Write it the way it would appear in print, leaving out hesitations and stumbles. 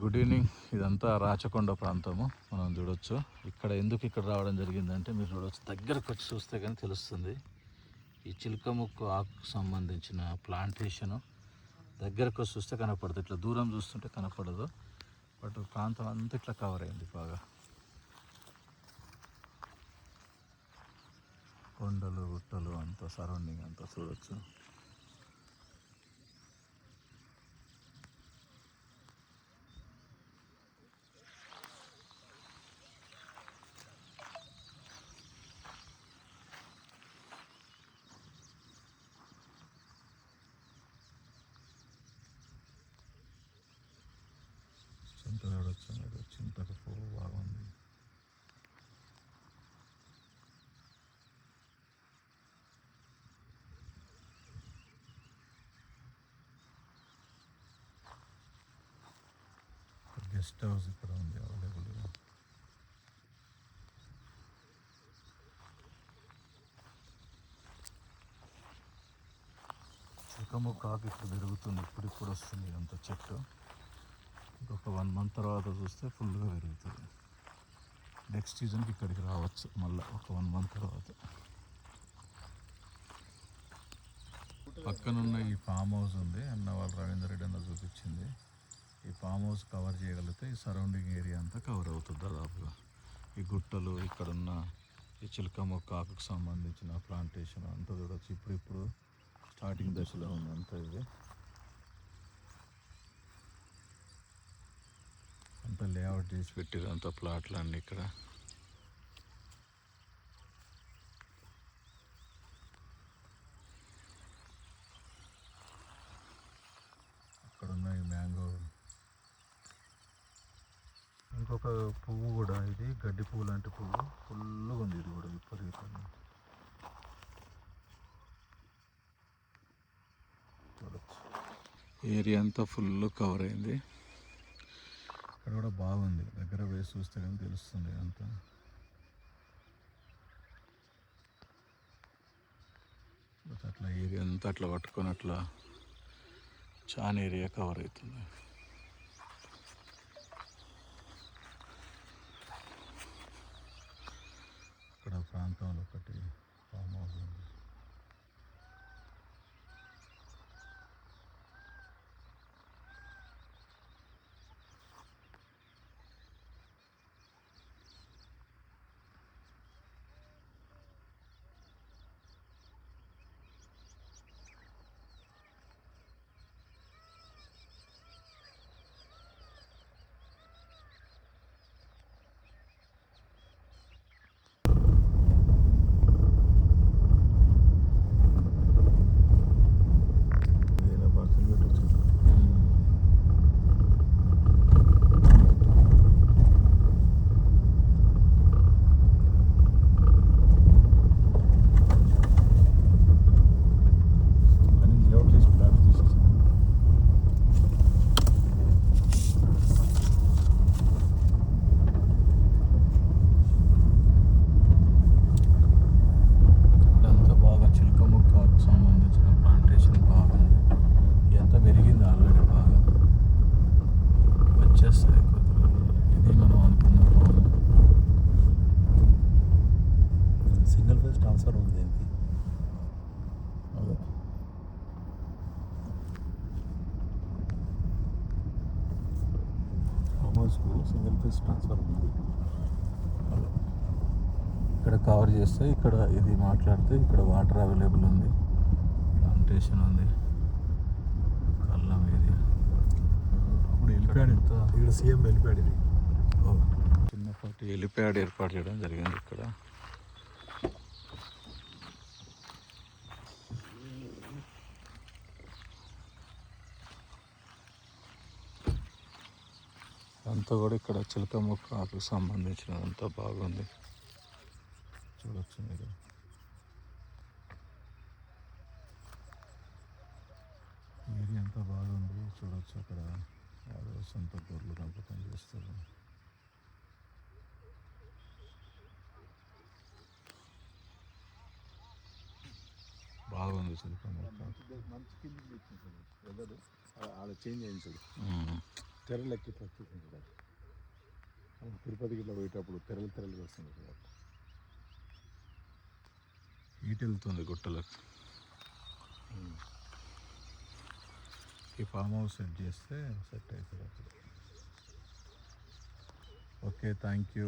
Good evening. ఇదంతా రాచకొండ ప్రాంతము మనం చూడొచ్చు. ఇక్కడ రావడం జరిగిందంటే మీరు చూడొచ్చు, దగ్గరకు వచ్చి చూస్తే కానీ తెలుస్తుంది. ఈ చిలుకముక్కు ఆకుకు సంబంధించిన ప్లాంటేషను దగ్గరకు వచ్చి చూస్తే కనపడదు, ఇట్లా దూరం చూస్తుంటే కనపడదు. బట్ ప్రాంతం అంతా ఇట్లా కవర్ అయింది బాగా. కొండలు గుట్టలు అంతా సరౌండింగ్ అంతా చూడొచ్చు. చింత చూడొచ్చు, చింతకు పువ్వు బాగుంది. గెస్ట్ హౌస్ ఇక్కడ ఉంది అవైలబుల్గా. చిలకముక్క ఆకు ఇక్కడ పెరుగుతుంది, ఇప్పుడు వస్తుంది అంత చెట్టు. ఇంకొక 1 month తర్వాత చూస్తే ఫుల్గా పెరుగుతుంది. నెక్స్ట్ సీజన్కి ఇక్కడికి రావచ్చు మళ్ళీ ఒక 1 month తర్వాత. పక్కనున్న ఈ ఫామ్ హౌస్ ఉంది అన్న వాళ్ళు రవీందర్ రెడ్డి అన్న చూపించింది. ఈ ఫామ్ హౌస్ కవర్ చేయగలిగితే ఈ సరౌండింగ్ ఏరియా అంతా కవర్ అవుతుంది దాదాపుగా. ఈ గుట్టలు, ఇక్కడున్న ఈ చిలకముక్క ఆకుకు సంబంధించిన ప్లాంటేషన్ అంతా చూడవచ్చు. ఇప్పుడు స్టార్టింగ్ దశలో ఉంది అంతా. ఇది అంతా లేఅవుట్ చేసి పెట్టారు, అంతా ప్లాట్లు అన్నీ ఇక్కడ. అక్కడున్న ఈ మ్యాంగో. ఇంకొక పువ్వు కూడా, ఇది గడ్డి పువ్వు లాంటి పువ్వు, ఫుల్గా ఉంది. ఇది కూడా విపరీతంగా చూడచ్చు. ఏరియా అంతా ఫుల్ కవర్ అయింది. ఇక్కడ కూడా బాగుంది, దగ్గర వేసి చూస్తే కానీ తెలుస్తుంది అంతా. అట్లా ఏరియా అంతా అట్లా పట్టుకొని అట్లా చాలా ఏరియా కవర్ అవుతుంది. ఇక్కడ ప్రాంతంలో ఒకటి ఫామ్ హౌస్ ఉంది. ట్రాన్స్ఫర్ ఉంది దీనికి. అదే ఆల్మోస్ట్ సింగిల్ ఫేస్ ట్రాన్స్ఫర్ ఉంది. అదే ఇక్కడ కవర్ చేస్తే, ఇక్కడ ఇది మాట్లాడితే ఇక్కడ వాటర్ అవైలబుల్ ఉంది, ప్లాంటేషన్ ఉంది, కల్లం ఏరియా. అప్పుడు హెలిప్యాడ్ ఎంత, ఇక్కడ సీఎం హెలిప్యాడ్, ఇది చిన్నపాటి హెలిప్యాడ్ ఏర్పాటు చేయడం జరిగింది ఇక్కడ. అంతా కూడా ఇక్కడ చిలకముక్క ఆకుకు సంబంధించినంతా బాగుంది, చూడొచ్చు మీరు. ఏరియా అంతా బాగుంది చూడొచ్చు. అక్కడ యాదవ సొంత గొర్రెలు పెంపకం చేస్తారు. బాగుంది. చూసారు మంచి కిందికి తెచ్చింది వెదర్ ఆడ చేంజ్ అయింది చూడు తెరలెక్కి ఇట్లా చూపించాడు తిరుపతికి ఇట్లా పోయేటప్పుడు తెరలుగా వస్తుంది కదా ఈట వెళ్తుంది గుట్టలకు ఈ ఫామ్ హౌస్ సెట్ చేస్తే సెట్ అవుతుంది అప్పుడు ఓకే థ్యాంక్ యూ